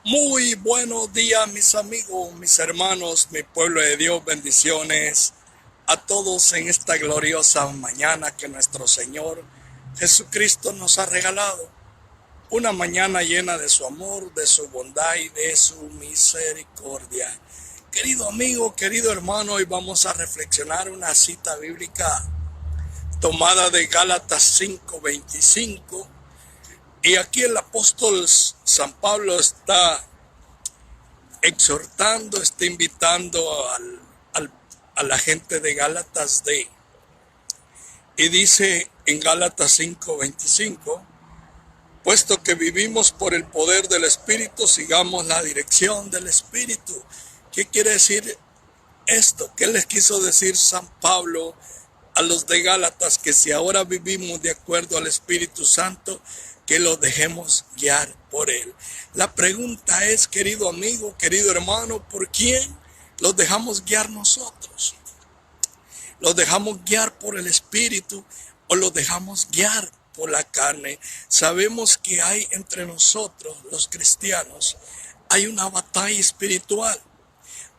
Muy buenos días, mis amigos, mis hermanos, mi pueblo de Dios, bendiciones a todos en esta gloriosa mañana que nuestro Señor Jesucristo nos ha regalado. Una mañana llena de su amor, de su bondad y de su misericordia. Querido amigo, querido hermano, hoy vamos a reflexionar una cita bíblica tomada de Gálatas 5:25. Y aquí el apóstol San Pablo está exhortando, está invitando a la gente de Gálatas y dice en Gálatas 5:25, puesto que vivimos por el poder del Espíritu, sigamos la dirección del Espíritu. ¿Qué quiere decir esto? ¿Qué les quiso decir San Pablo a los de Gálatas? Que si ahora vivimos de acuerdo al Espíritu Santo, que los dejemos guiar por Él. La pregunta es, querido amigo, querido hermano, ¿por quién los dejamos guiar nosotros? ¿Los dejamos guiar por el Espíritu o los dejamos guiar por la carne? Sabemos que hay entre nosotros, los cristianos, hay una batalla espiritual.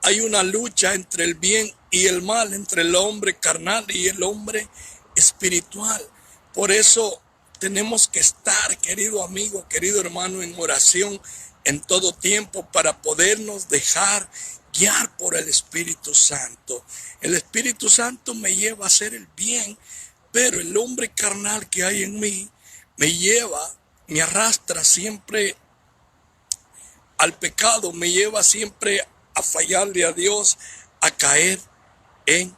Hay una lucha entre el bien y el mal, entre el hombre carnal y el hombre espiritual. Por eso tenemos que estar, querido amigo, querido hermano, en oración en todo tiempo para podernos dejar guiar por el Espíritu Santo. El Espíritu Santo me lleva a hacer el bien, pero el hombre carnal que hay en mí me arrastra siempre al pecado, me lleva siempre a fallarle a Dios, a caer en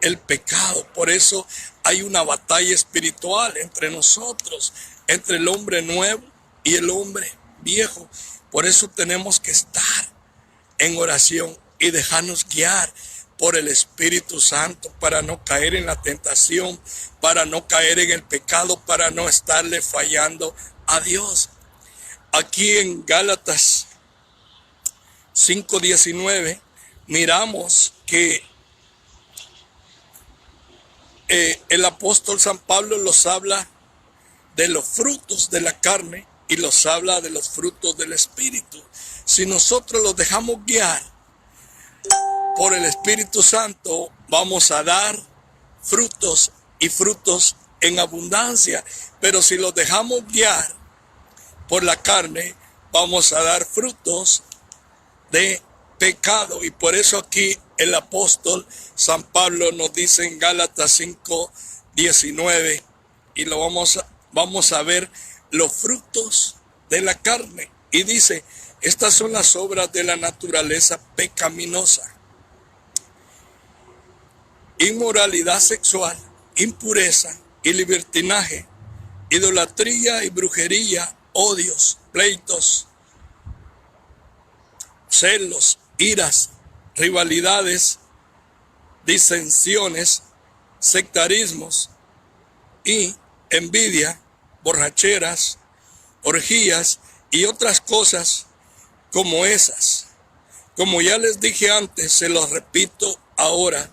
el pecado. Por eso hay una batalla espiritual entre nosotros, entre el hombre nuevo y el hombre viejo. Por eso tenemos que estar en oración y dejarnos guiar por el Espíritu Santo para no caer en la tentación, para no caer en el pecado, para no estarle fallando a Dios. Aquí en Gálatas 5:19 miramos que el apóstol San Pablo los habla de los frutos de la carne y los habla de los frutos del Espíritu. Si nosotros los dejamos guiar por el Espíritu Santo, vamos a dar frutos y frutos en abundancia. Pero si los dejamos guiar por la carne, vamos a dar frutos de pecado. Y por eso aquí el apóstol San Pablo nos dice en Gálatas 5:19, y vamos a ver los frutos de la carne. Y dice, estas son las obras de la naturaleza pecaminosa: inmoralidad sexual, impureza y libertinaje, idolatría y brujería, odios, pleitos, celos, iras, rivalidades, disensiones, sectarismos y envidia, borracheras, orgías y otras cosas como esas. Como ya les dije antes, se los repito ahora: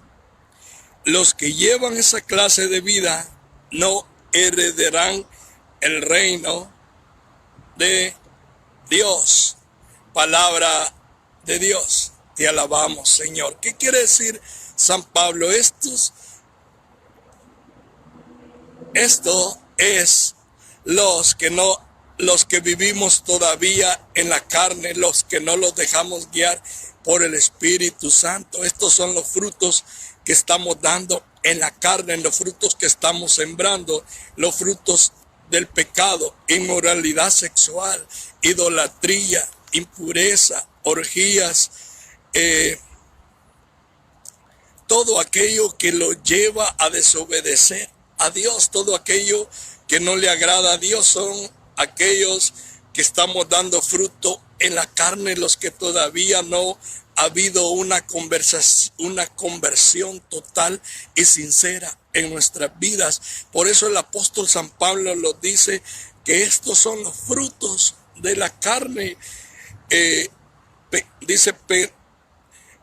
los que llevan esa clase de vida no heredarán el reino de Dios. Palabra de Dios. Te alabamos, Señor. ¿Qué quiere decir San Pablo? Esto es los que vivimos todavía en la carne, los que no los dejamos guiar por el Espíritu Santo. Estos son los frutos que estamos dando en la carne, los frutos que estamos sembrando, los frutos del pecado: inmoralidad sexual, idolatría, impureza, orgías, todo aquello que lo lleva a desobedecer a Dios, todo aquello que no le agrada a Dios. Son aquellos que estamos dando fruto en la carne, los que todavía no ha habido una conversión total y sincera en nuestras vidas. Por eso el apóstol San Pablo nos dice que estos son los frutos de la carne. Dice,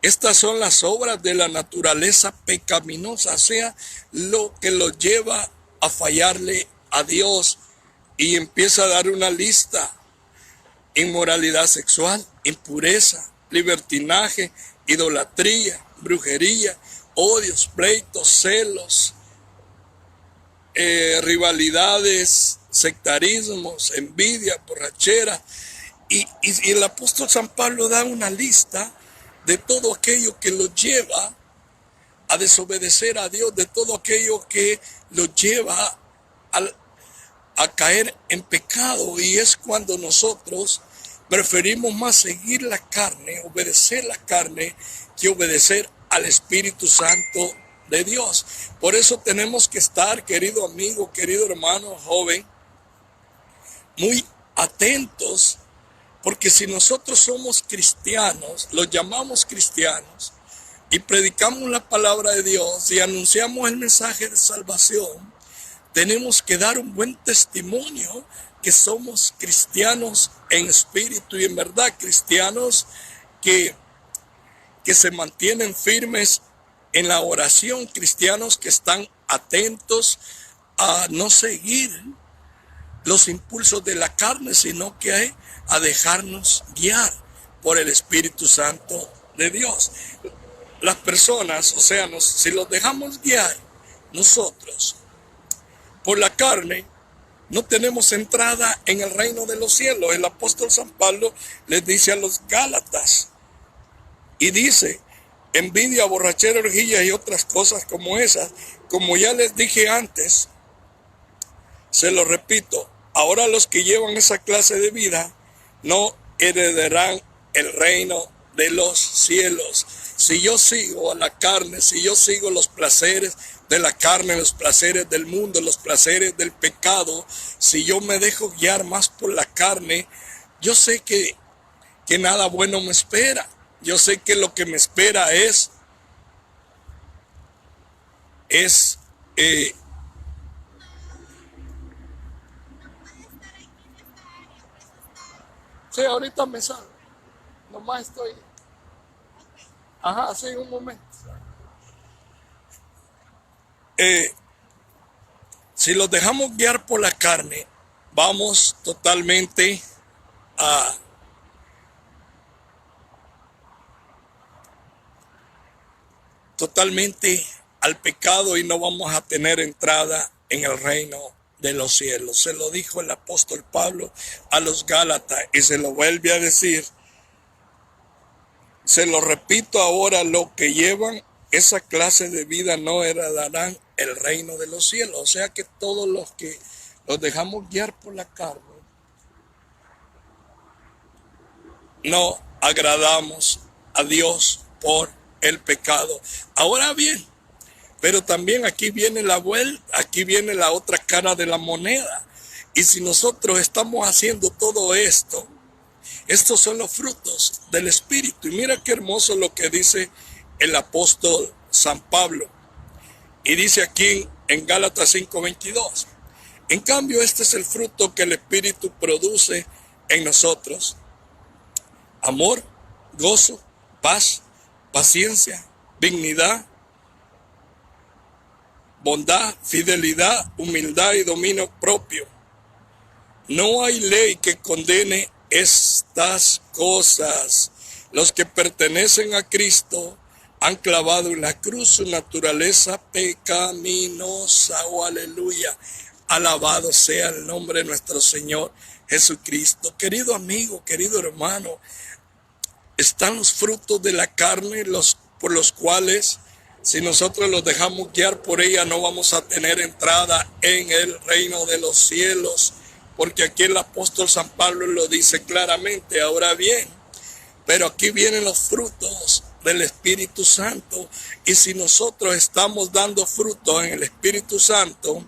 estas son las obras de la naturaleza pecaminosa, o sea, lo que los lleva a fallarle a Dios. Y empieza a dar una lista inmoralidad sexual, impureza, libertinaje, idolatría, brujería, odios, pleitos, celos, rivalidades, sectarismos, envidia, borrachera. Y el apóstol San Pablo da una lista de todo aquello que los lleva a desobedecer a Dios, de todo aquello que los lleva a caer en pecado. Y es cuando nosotros preferimos más seguir la carne, obedecer la carne, que obedecer al Espíritu Santo de Dios. Por eso tenemos que estar, querido amigo, querido hermano, joven, muy atentos, porque si nosotros somos cristianos, los llamamos cristianos, y predicamos la palabra de Dios y anunciamos el mensaje de salvación, tenemos que dar un buen testimonio que somos cristianos en espíritu y en verdad, cristianos que se mantienen firmes en la oración, cristianos que están atentos a no seguir los impulsos de la carne, sino que a dejarnos guiar por el Espíritu Santo de Dios. Las personas, o sea, si los dejamos guiar nosotros por la carne, no tenemos entrada en el reino de los cielos. El apóstol San Pablo les dice a los Gálatas, y dice: envidia, borrachera, orgía y otras cosas como esas, como ya les dije antes, se lo repito, ahora los que llevan esa clase de vida no heredarán el reino de los cielos. Si yo sigo a la carne, si yo sigo los placeres de la carne, los placeres del mundo, los placeres del pecado, si yo me dejo guiar más por la carne, yo sé que nada bueno me espera. Yo sé que lo que me espera es sí, ahorita me salgo. Nomás estoy. Ajá, sí, un momento. Si los dejamos guiar por la carne, vamos totalmente al pecado y no vamos a tener entrada en el reino de los cielos. Se lo dijo el apóstol Pablo a los Gálatas y se lo vuelve a decir. Se lo repito ahora, los que llevan esa clase de vida no heredarán el reino de los cielos. O sea que todos los que los dejamos guiar por la carne, no agradamos a Dios por el pecado. Ahora bien, pero también aquí viene aquí viene la otra cara de la moneda. Y si nosotros estamos haciendo todo esto, estos son los frutos del Espíritu. Y mira qué hermoso lo que dice el apóstol San Pablo. Y dice aquí en Gálatas 5:22. En cambio, este es el fruto que el Espíritu produce en nosotros: amor, gozo, paz, paciencia, dignidad, bondad, fidelidad, humildad y dominio propio. No hay ley que condene estas cosas. Los que pertenecen a Cristo han clavado en la cruz su naturaleza pecaminosa. Oh, aleluya. Alabado sea el nombre de nuestro Señor Jesucristo. Querido amigo, querido hermano, están los frutos de la carne, por los cuales, si nosotros los dejamos guiar por ella, no vamos a tener entrada en el reino de los cielos. Porque aquí el apóstol San Pablo lo dice claramente. Ahora bien, pero aquí vienen los frutos del Espíritu Santo. Y si nosotros estamos dando fruto en el Espíritu Santo,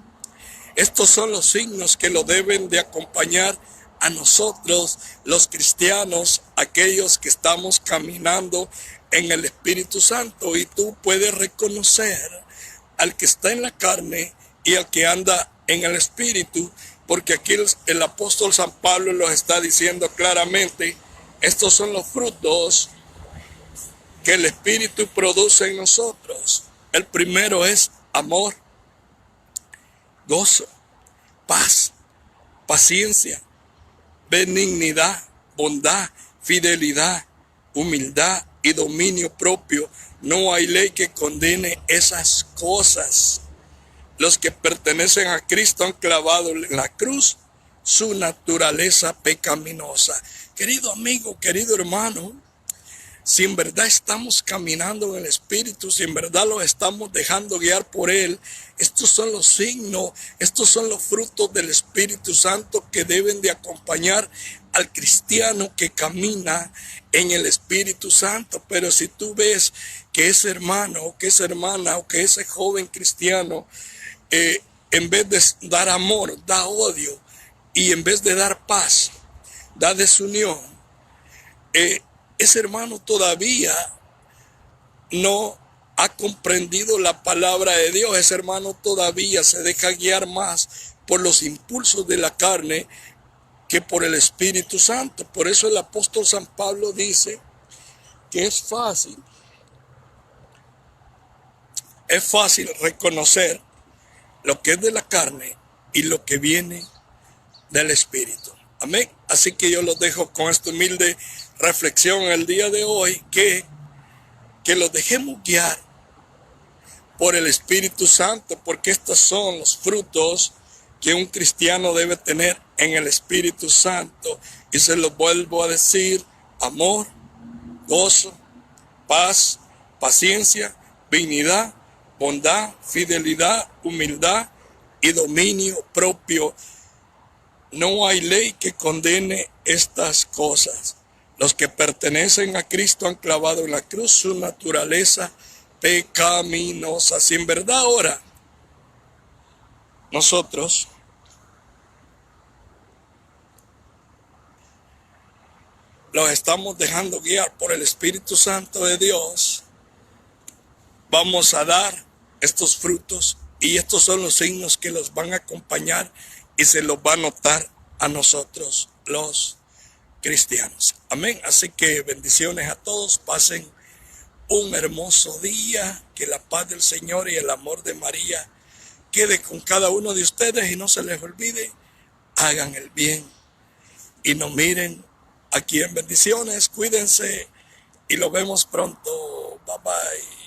estos son los signos que lo deben de acompañar a nosotros, los cristianos, aquellos que estamos caminando en el Espíritu Santo. Y tú puedes reconocer al que está en la carne y al que anda en el Espíritu, porque aquí el apóstol San Pablo los está diciendo claramente. Estos son los frutos que el Espíritu produce en nosotros. El primero es amor, gozo, paz, paciencia, benignidad, bondad, fidelidad, humildad y dominio propio. No hay ley que condene esas cosas. Los que pertenecen a Cristo han clavado en la cruz su naturaleza pecaminosa. Querido amigo, querido hermano, si en verdad estamos caminando en el Espíritu, si en verdad lo estamos dejando guiar por Él, estos son los signos, estos son los frutos del Espíritu Santo que deben de acompañar al cristiano que camina en el Espíritu Santo. Pero si tú ves que ese hermano o que esa hermana o que ese joven cristiano, en vez de dar amor, da odio, y en vez de dar paz, da desunión, ese hermano todavía no ha comprendido la palabra de Dios. Ese hermano todavía se deja guiar más por los impulsos de la carne que por el Espíritu Santo. Por eso el apóstol San Pablo dice que es fácil reconocer lo que es de la carne y lo que viene del Espíritu. Amén. Así que yo los dejo con esta humilde reflexión el día de hoy, que los dejemos guiar por el Espíritu Santo, porque estos son los frutos que un cristiano debe tener en el Espíritu Santo. Y se los vuelvo a decir: amor, gozo, paz, paciencia, benignidad, bondad, fidelidad, humildad y dominio propio. No hay ley que condene estas cosas. Los que pertenecen a Cristo han clavado en la cruz su naturaleza pecaminosa. Si en verdad ahora nosotros los estamos dejando guiar por el Espíritu Santo de Dios, vamos a dar estos frutos, y estos son los signos que los van a acompañar y se los va a notar a nosotros los cristianos. Amén. Así que bendiciones a todos, pasen un hermoso día, que la paz del Señor y el amor de María quede con cada uno de ustedes, y no se les olvide, hagan el bien y no miren aquí en bendiciones. Cuídense y lo vemos pronto. Bye bye.